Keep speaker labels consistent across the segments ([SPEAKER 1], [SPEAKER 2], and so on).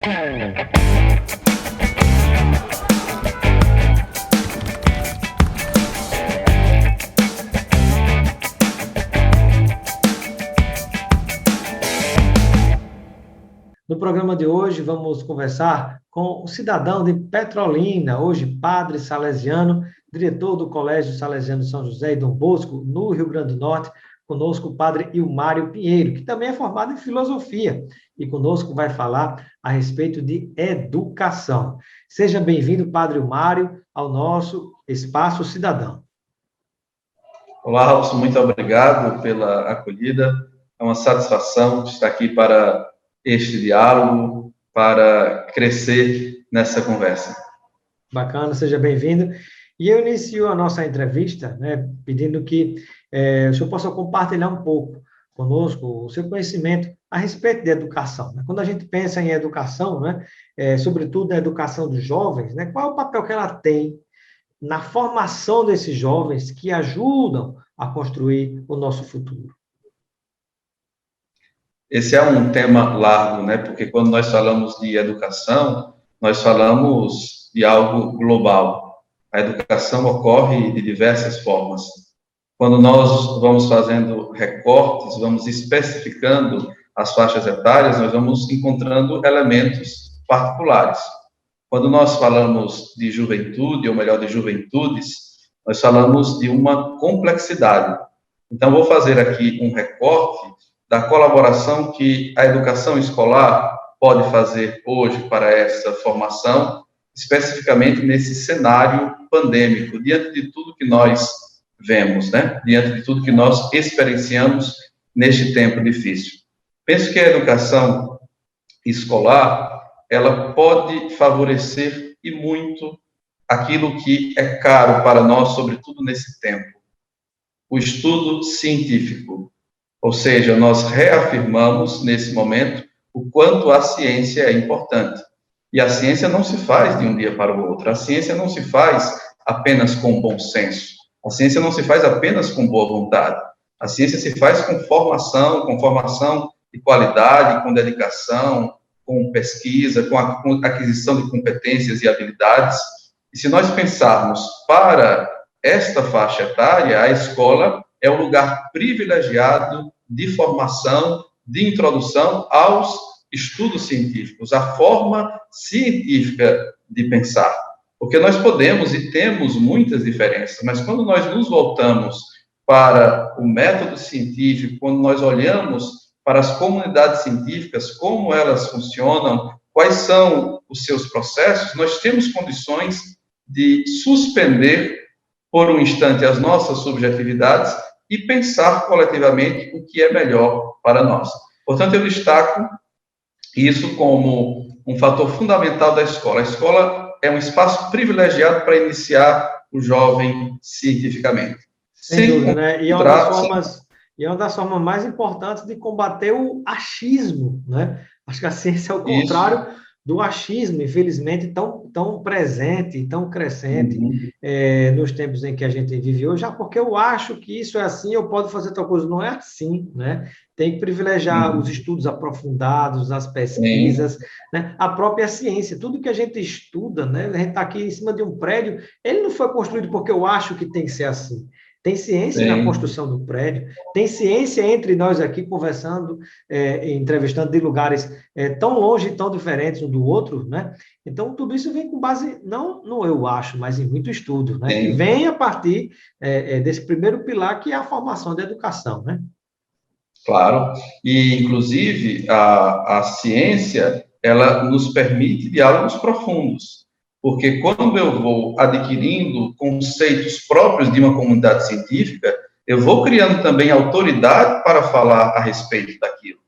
[SPEAKER 1] No programa de hoje, vamos conversar com um cidadão de Petrolina, hoje padre salesiano, diretor do Colégio Salesiano São José e Dom Bosco, no Rio Grande do Norte. Conosco o padre Ilmário Pinheiro, que também é formado em filosofia, e conosco vai falar a respeito de educação. Seja bem-vindo, padre Ilmário, ao nosso Espaço Cidadão.
[SPEAKER 2] Olá, Robson, muito obrigado pela acolhida. É uma satisfação estar aqui para este diálogo, para crescer nessa conversa.
[SPEAKER 1] Bacana, seja bem-vindo. E eu inicio a nossa entrevista, né, pedindo que o senhor possa compartilhar um pouco conosco o seu conhecimento a respeito de educação. Né? Quando a gente pensa em educação, né, sobretudo a educação dos jovens, né, qual é o papel que ela tem na formação desses jovens que ajudam a construir o nosso futuro?
[SPEAKER 2] Esse é um tema largo, né? Porque quando nós falamos de educação, nós falamos de algo global. A educação ocorre de diversas formas. Quando nós vamos fazendo recortes, vamos especificando as faixas etárias, nós vamos encontrando elementos particulares. Quando nós falamos de juventude, ou melhor, de juventudes, nós falamos de uma complexidade. Então, vou fazer aqui um recorte da colaboração que a educação escolar pode fazer hoje para essa formação, especificamente nesse cenário pandêmico, diante de tudo que nós vemos, né? Diante de tudo que nós experienciamos neste tempo difícil. Penso que a educação escolar, ela pode favorecer e muito aquilo que é caro para nós, sobretudo nesse tempo, o estudo científico. Ou seja, nós reafirmamos, nesse momento, o quanto a ciência é importante. E a ciência não se faz de um dia para o outro. A ciência não se faz apenas com bom senso. A ciência não se faz apenas com boa vontade. A ciência se faz com formação de qualidade, com dedicação, com pesquisa, com aquisição de competências e habilidades. E se nós pensarmos para esta faixa etária, a escola é um lugar privilegiado de formação, de introdução aos estudos científicos, à forma científica de pensar. Porque nós podemos e temos muitas diferenças, mas quando nós nos voltamos para o método científico, quando nós olhamos para as comunidades científicas, como elas funcionam, quais são os seus processos, nós temos condições de suspender por um instante as nossas subjetividades e pensar coletivamente o que é melhor para nós. Portanto, eu destaco isso como um fator fundamental da escola. A escola é um espaço privilegiado para iniciar o jovem cientificamente.
[SPEAKER 1] Sem dúvida, né? E é uma das formas mais importantes de combater o achismo, né? Acho que a ciência é o contrário do achismo, infelizmente, tão presente, tão crescente nos tempos em que a gente vive hoje, já porque eu acho que isso é assim, eu posso fazer tal coisa. Não é assim, né? Tem que privilegiar os estudos aprofundados, as pesquisas, né? A própria ciência, tudo que a gente estuda, né? A gente está aqui em cima de um prédio, ele não foi construído porque eu acho que tem que ser assim. Tem ciência na construção do prédio, tem ciência entre nós aqui conversando, entrevistando de lugares tão longe e tão diferentes um do outro, né? Então, tudo isso vem com base, não no eu acho, mas em muito estudo, né? Que vem a partir desse primeiro pilar, que é a formação da educação, né?
[SPEAKER 2] Claro, e inclusive a ciência, ela nos permite diálogos profundos. Porque quando eu vou adquirindo conceitos próprios de uma comunidade científica, eu vou criando também autoridade para falar a respeito daquilo.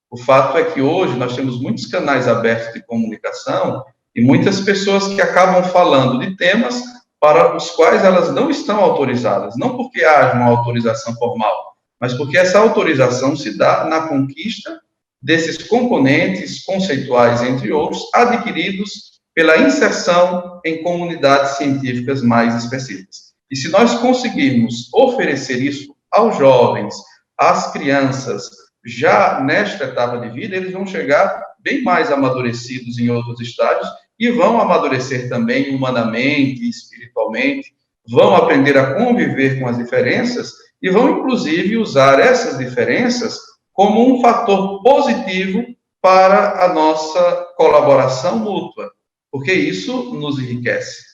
[SPEAKER 2] O fato é que hoje nós temos muitos canais abertos de comunicação e muitas pessoas que acabam falando de temas para os quais elas não estão autorizadas, não porque haja uma autorização formal, mas porque essa autorização se dá na conquista desses componentes conceituais, entre outros, adquiridos pela inserção em comunidades científicas mais específicas. E se nós conseguirmos oferecer isso aos jovens, às crianças, já nesta etapa de vida, eles vão chegar bem mais amadurecidos em outros estágios e vão amadurecer também humanamente, espiritualmente, vão aprender a conviver com as diferenças e vão, inclusive, usar essas diferenças como um fator positivo para a nossa colaboração mútua, porque isso nos enriquece.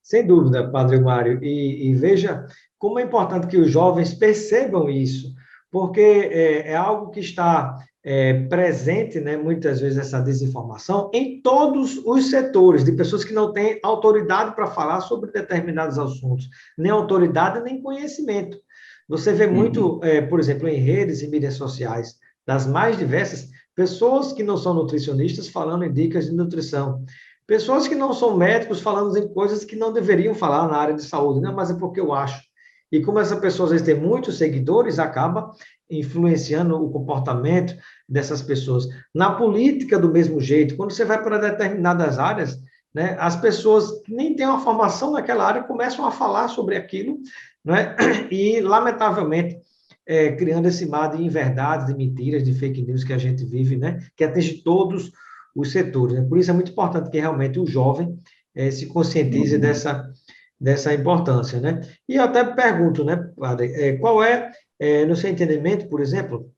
[SPEAKER 1] Sem dúvida, Padre Mário, e veja como é importante que os jovens percebam isso, porque é algo que está presente, né, muitas vezes, essa desinformação, em todos os setores, de pessoas que não têm autoridade para falar sobre determinados assuntos, nem autoridade, nem conhecimento. Você vê muito, por exemplo, em redes e mídias sociais, das mais diversas, pessoas que não são nutricionistas falando em dicas de nutrição, pessoas que não são médicos falando em coisas que não deveriam falar na área de saúde, né? Mas é porque eu acho. E como essa pessoa, às vezes, tem muitos seguidores, acaba influenciando o comportamento dessas pessoas. Na política, do mesmo jeito, quando você vai para determinadas áreas, né, as pessoas que nem têm uma formação naquela área começam a falar sobre aquilo, né? E, lamentavelmente, criando esse mar de inverdades, de mentiras, de fake news que a gente vive, né? Que atinge todos os setores. Né? Por isso é muito importante que realmente o jovem se conscientize dessa importância. Né? E eu até pergunto, né, padre, qual é, no seu entendimento, por exemplo,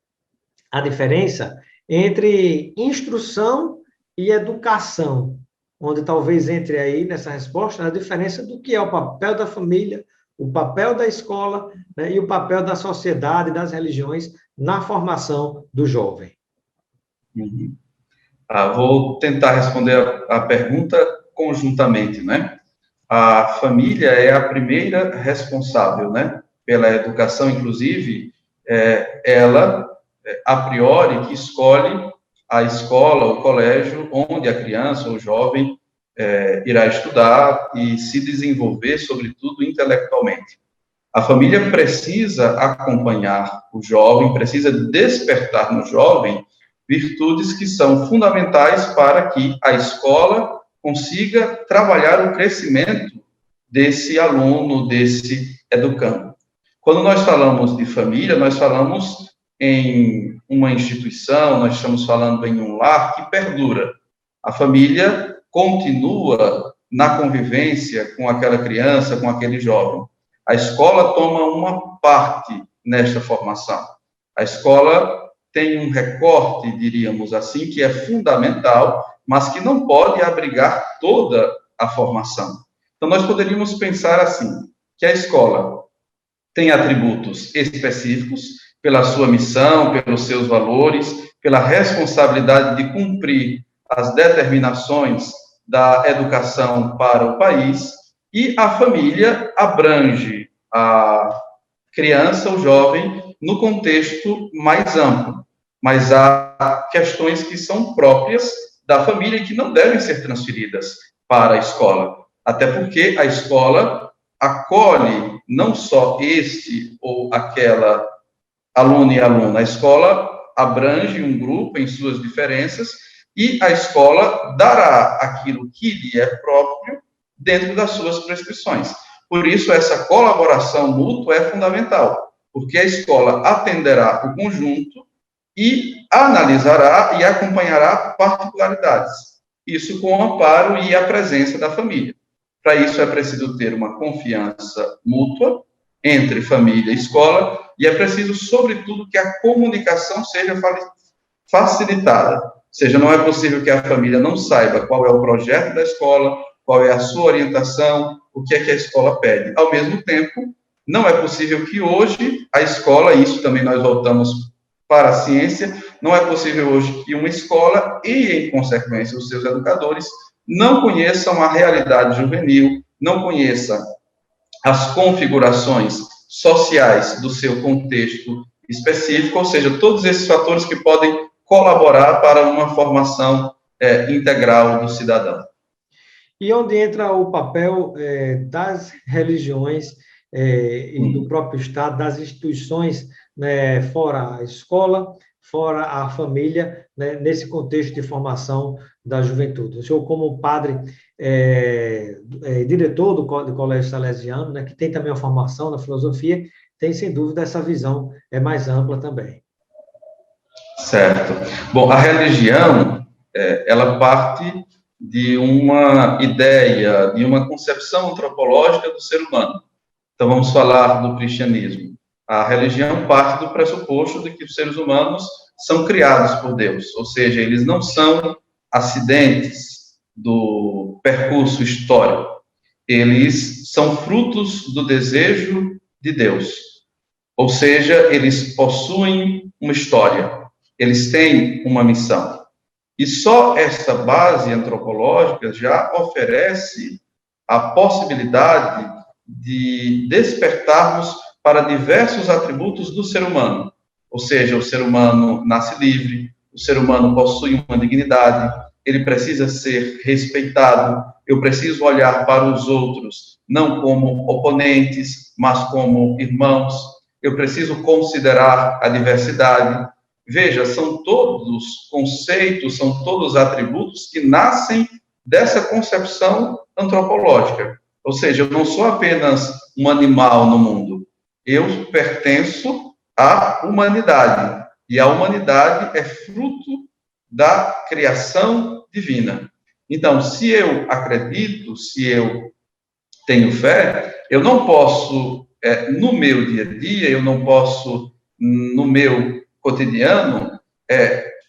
[SPEAKER 1] a diferença entre instrução e educação, onde talvez entre aí nessa resposta a diferença do que é o papel da família, o papel da escola, né, e o papel da sociedade, das religiões na formação do jovem.
[SPEAKER 2] Uhum. Vou tentar responder a pergunta conjuntamente, né? A família é a primeira responsável, né? Pela educação, inclusive, ela, a priori, que escolhe a escola, o colégio, onde a criança ou o jovem irá estudar e se desenvolver, sobretudo, intelectualmente. A família precisa acompanhar o jovem, precisa despertar no jovem virtudes que são fundamentais para que a escola consiga trabalhar o crescimento desse aluno, desse educando. Quando nós falamos de família, nós falamos em uma instituição, nós estamos falando em um lar que perdura. A família continua na convivência com aquela criança, com aquele jovem. A escola toma uma parte nesta formação. A escola tem um recorte, diríamos assim, que é fundamental, mas que não pode abrigar toda a formação. Então, nós poderíamos pensar assim, que a escola tem atributos específicos pela sua missão, pelos seus valores, pela responsabilidade de cumprir as determinações da educação para o país, e a família abrange a criança, o jovem, no contexto mais amplo. Mas há questões que são próprias da família e que não devem ser transferidas para a escola. Até porque a escola acolhe não só este ou aquela aluno e aluna. A escola abrange um grupo em suas diferenças e a escola dará aquilo que lhe é próprio dentro das suas prescrições. Por isso, essa colaboração mútua é fundamental, porque a escola atenderá o conjunto e analisará e acompanhará particularidades. Isso com o amparo e a presença da família. Para isso é preciso ter uma confiança mútua entre família e escola e é preciso, sobretudo, que a comunicação seja facilitada. Ou seja, não é possível que a família não saiba qual é o projeto da escola, qual é a sua orientação, o que é que a escola pede. Ao mesmo tempo, não é possível que hoje a escola, e isso também nós voltamos para a ciência, não é possível hoje que uma escola e, em consequência, os seus educadores não conheçam a realidade juvenil, não conheçam as configurações sociais do seu contexto específico, ou seja, todos esses fatores que podem colaborar para uma formação integral do cidadão.
[SPEAKER 1] E onde entra o papel das religiões e do próprio Estado, das instituições, né, fora a escola, fora a família, né, nesse contexto de formação da juventude. O senhor, como padre, diretor do Colégio Salesiano, né, que tem também uma formação na filosofia, tem, sem dúvida, essa visão mais ampla também.
[SPEAKER 2] Certo. Bom, a religião, ela parte de uma ideia, de uma concepção antropológica do ser humano. Então, vamos falar do cristianismo. A religião parte do pressuposto de que os seres humanos são criados por Deus, ou seja, eles não são acidentes do percurso histórico, eles são frutos do desejo de Deus, ou seja, eles possuem uma história, eles têm uma missão. E só esta base antropológica já oferece a possibilidade de despertarmos para diversos atributos do ser humano. Ou seja, o ser humano nasce livre, o ser humano possui uma dignidade, ele precisa ser respeitado, eu preciso olhar para os outros não como oponentes, mas como irmãos, eu preciso considerar a diversidade. Veja, são todos conceitos, são todos atributos que nascem dessa concepção antropológica. Ou seja, eu não sou apenas um animal no mundo, eu pertenço à humanidade. E a humanidade é fruto da criação divina. Então, se eu acredito, se eu tenho fé, eu não posso, no meu dia a dia, eu não posso, no meu cotidiano,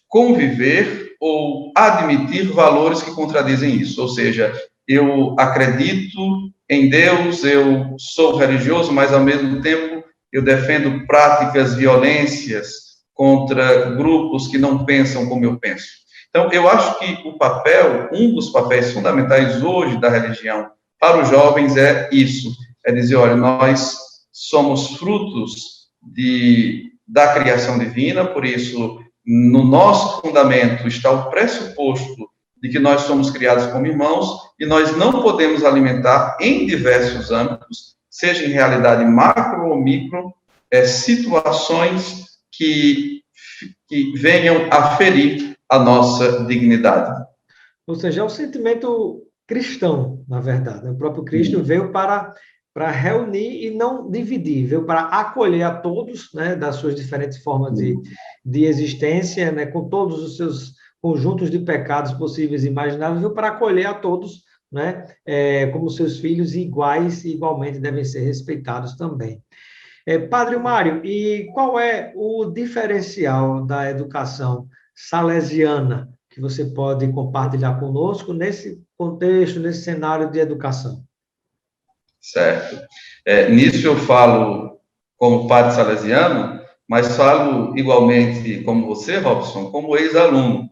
[SPEAKER 2] conviver ou admitir valores que contradizem isso. Ou seja, eu acredito em Deus, eu sou religioso, mas, ao mesmo tempo, eu defendo práticas, violências contra grupos que não pensam como eu penso. Então, eu acho que um dos papéis fundamentais hoje da religião para os jovens é isso, é dizer, olha, nós somos frutos da criação divina, por isso, no nosso fundamento está o pressuposto de que nós somos criados como irmãos e nós não podemos alimentar em diversos âmbitos, seja em realidade macro ou micro, situações que venham a ferir a nossa dignidade.
[SPEAKER 1] Ou seja, é um sentimento cristão, na verdade. O próprio Cristo veio para reunir e não dividir, veio para acolher a todos, né, das suas diferentes formas de existência, né, com todos os seus conjuntos de pecados possíveis e imagináveis, veio para acolher a todos, né, como seus filhos iguais e igualmente devem ser respeitados também. Padre Mário, e qual é o diferencial da educação salesiana que você pode compartilhar conosco nesse contexto, nesse cenário de educação?
[SPEAKER 2] Certo. Nisso eu falo como padre salesiano, mas falo igualmente como você, Robson, como ex-aluno.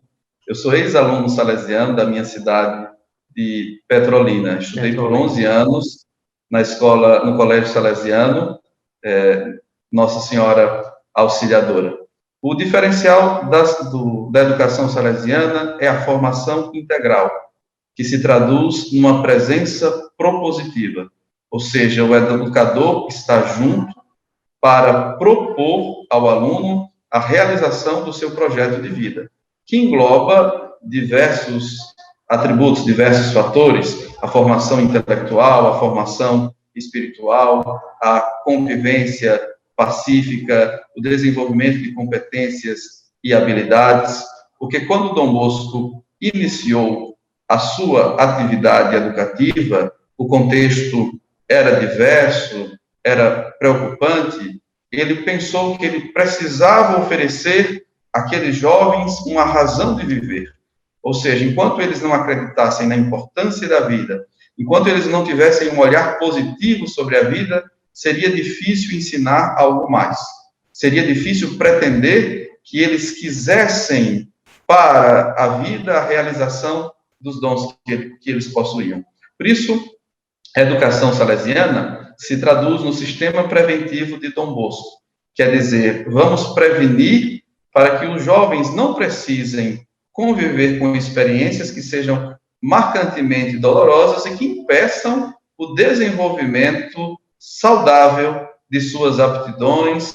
[SPEAKER 2] Eu sou ex-aluno salesiano da minha cidade de Petrolina. Estudei por 11 anos no Colégio Salesiano, Nossa Senhora Auxiliadora. O diferencial da educação salesiana é a formação integral, que se traduz numa presença propositiva, ou seja, o educador está junto para propor ao aluno a realização do seu projeto de vida, que engloba diversos atributos, diversos fatores, a formação intelectual, a formação espiritual, a convivência pacífica, o desenvolvimento de competências e habilidades, porque quando Dom Bosco iniciou a sua atividade educativa, o contexto era diverso, era preocupante, ele pensou que ele precisava oferecer àqueles jovens uma razão de viver. Ou seja, enquanto eles não acreditassem na importância da vida, enquanto eles não tivessem um olhar positivo sobre a vida, seria difícil ensinar algo mais. Seria difícil pretender que eles quisessem para a vida a realização dos dons que eles possuíam. Por isso, a educação salesiana se traduz no sistema preventivo de Dom Bosco. Quer dizer, vamos prevenir para que os jovens não precisem conviver com experiências que sejam marcantemente dolorosas e que impeçam o desenvolvimento saudável de suas aptidões,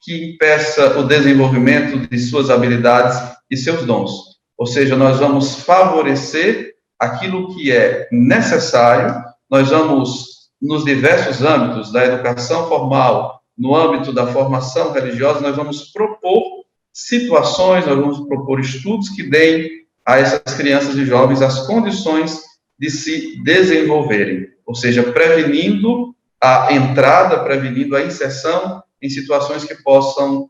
[SPEAKER 2] que impeça o desenvolvimento de suas habilidades e seus dons. Ou seja, nós vamos favorecer aquilo que é necessário, nós vamos, nos diversos âmbitos da educação formal, no âmbito da formação religiosa, nós vamos propor situações, nós vamos propor estudos que deem a essas crianças e jovens as condições de se desenvolverem, ou seja, prevenindo a entrada, prevenindo a inserção em situações que possam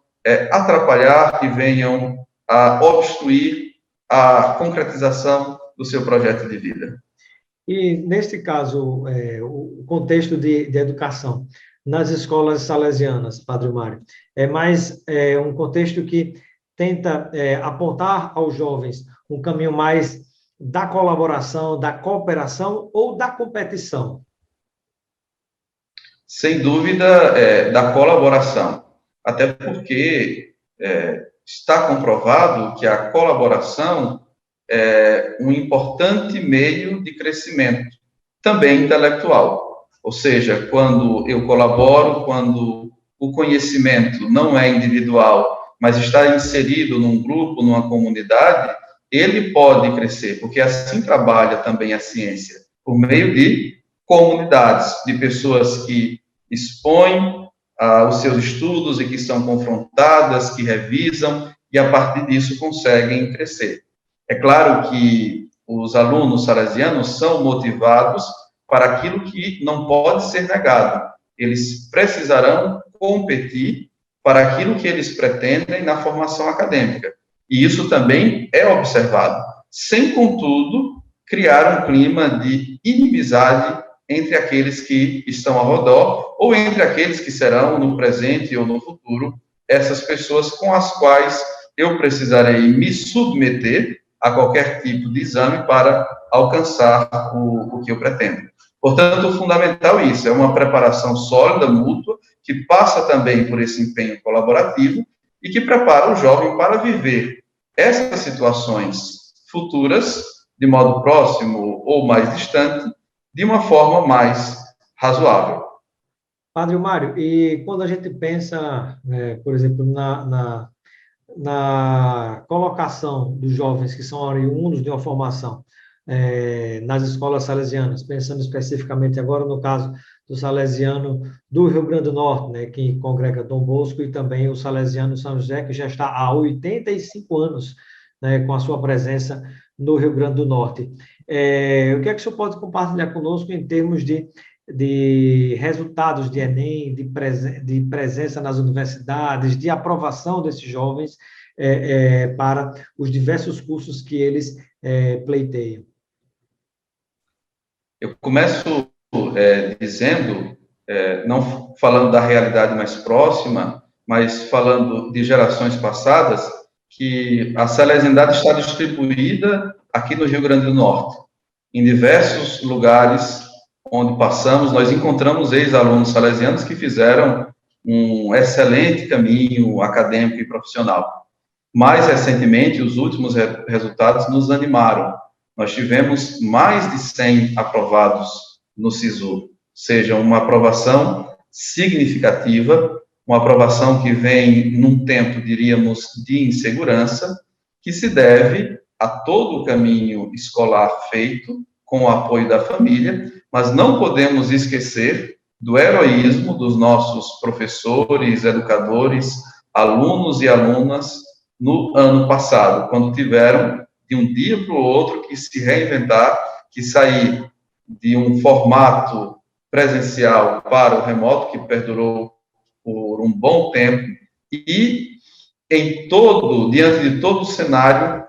[SPEAKER 2] atrapalhar, que venham a obstruir a concretização do seu projeto de vida.
[SPEAKER 1] E, neste caso, o contexto de educação nas escolas salesianas, Padre Mário, é mais um contexto que tenta apontar aos jovens um caminho mais da colaboração, da cooperação ou da competição?
[SPEAKER 2] Sem dúvida, da colaboração. Até porque está comprovado que a colaboração é um importante meio de crescimento, também intelectual. Ou seja, quando eu colaboro, quando o conhecimento não é individual, mas está inserido num grupo, numa comunidade, ele pode crescer, porque assim trabalha também a ciência, por meio de comunidades, de pessoas que expõem os seus estudos e que são confrontadas, que revisam, e a partir disso conseguem crescer. É claro que os alunos salesianos são motivados para aquilo que não pode ser negado. Eles precisarão competir para aquilo que eles pretendem na formação acadêmica. E isso também é observado, sem, contudo, criar um clima de inimizade entre aqueles que estão ao redor ou entre aqueles que serão, no presente ou no futuro, essas pessoas com as quais eu precisarei me submeter a qualquer tipo de exame para alcançar o que eu pretendo. Portanto, fundamental isso, é uma preparação sólida, mútua, que passa também por esse empenho colaborativo e que prepara o jovem para viver essas situações futuras, de modo próximo ou mais distante, de uma forma mais razoável.
[SPEAKER 1] Padre Mário, e quando a gente pensa, por exemplo, na colocação dos jovens que são oriundos de uma formação nas escolas salesianas, pensando especificamente agora no caso do salesiano do Rio Grande do Norte, né, que congrega Dom Bosco, e também o salesiano São José, que já está há 85 anos, né, com a sua presença no Rio Grande do Norte. O que é que o senhor pode compartilhar conosco em termos de resultados de Enem, de presença nas universidades, de aprovação desses jovens para os diversos cursos que eles pleiteiam?
[SPEAKER 2] Eu começo dizendo, não falando da realidade mais próxima, mas falando de gerações passadas, que a salesianidade está distribuída aqui no Rio Grande do Norte. Em diversos lugares onde passamos, nós encontramos ex-alunos salesianos que fizeram um excelente caminho acadêmico e profissional. Mais recentemente, os últimos resultados nos animaram. Nós tivemos mais de 100 aprovados no SISU, ou seja, uma aprovação significativa, uma aprovação que vem num tempo, diríamos, de insegurança, que se deve a todo o caminho escolar feito com o apoio da família, mas não podemos esquecer do heroísmo dos nossos professores, educadores, alunos e alunas no ano passado, quando tiveram, de um dia para o outro, que se reinventar, que sair de um formato presencial para o remoto, que perdurou por um bom tempo, e diante de todo o cenário,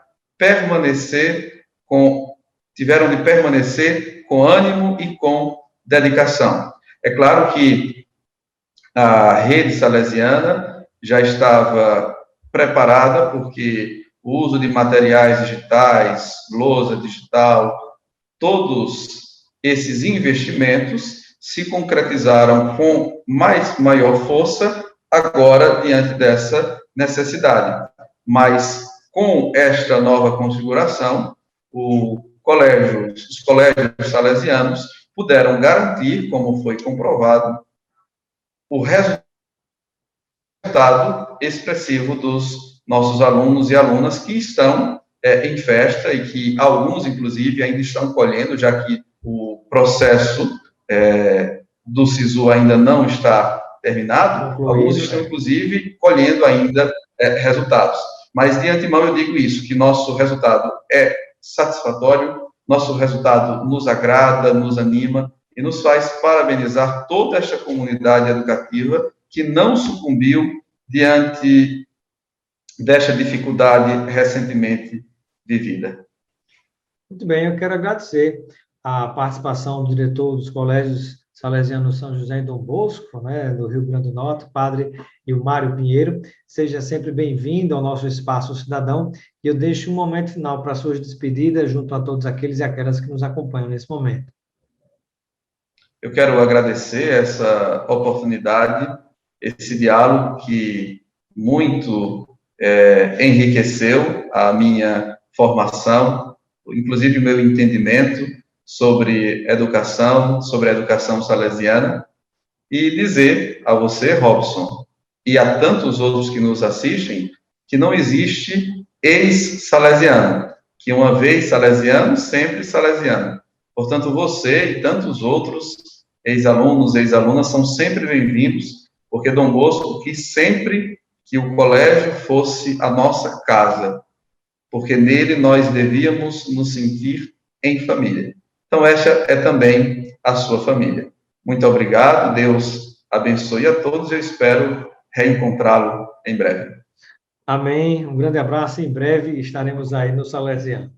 [SPEAKER 2] tiveram de permanecer com ânimo e com dedicação. É claro que a rede salesiana já estava preparada, porque o uso de materiais digitais, lousa digital, todos esses investimentos se concretizaram com maior força agora diante dessa necessidade. Mas com esta nova configuração, os colégios salesianos puderam garantir, como foi comprovado, o resultado expressivo dos nossos alunos e alunas que estão em festa e que alguns, inclusive, ainda estão colhendo, já que o processo do SISU ainda não está terminado, alguns estão, inclusive, colhendo ainda resultados. mas de antemão eu digo isso, que nosso resultado é satisfatório, nosso resultado nos agrada, nos anima e nos faz parabenizar toda esta comunidade educativa que não sucumbiu diante desta dificuldade recentemente vivida.
[SPEAKER 1] Muito bem, eu quero agradecer a participação do diretor dos colégios salesianos São José e Dom Bosco, né, do Rio Grande do Norte, padre Ilmário Pinheiro. Seja sempre bem-vindo ao nosso Espaço Cidadão e eu deixo um momento final para suas despedidas junto a todos aqueles e aquelas que nos acompanham nesse momento.
[SPEAKER 2] Eu quero agradecer essa oportunidade, esse diálogo que muito enriqueceu a minha formação, inclusive o meu entendimento sobre a educação salesiana, e dizer a você, Robson, e a tantos outros que nos assistem, que não existe ex-salesiano, que uma vez salesiano, sempre salesiano. Portanto, você e tantos outros ex-alunos, ex-alunas são sempre bem-vindos, porque Dom Bosco quis sempre que o colégio fosse a nossa casa, porque nele nós devíamos nos sentir em família. Então, esta é também a sua família. Muito obrigado, Deus abençoe a todos, eu espero reencontrá-lo em breve.
[SPEAKER 1] Amém, um grande abraço, em breve estaremos aí no Salesiano.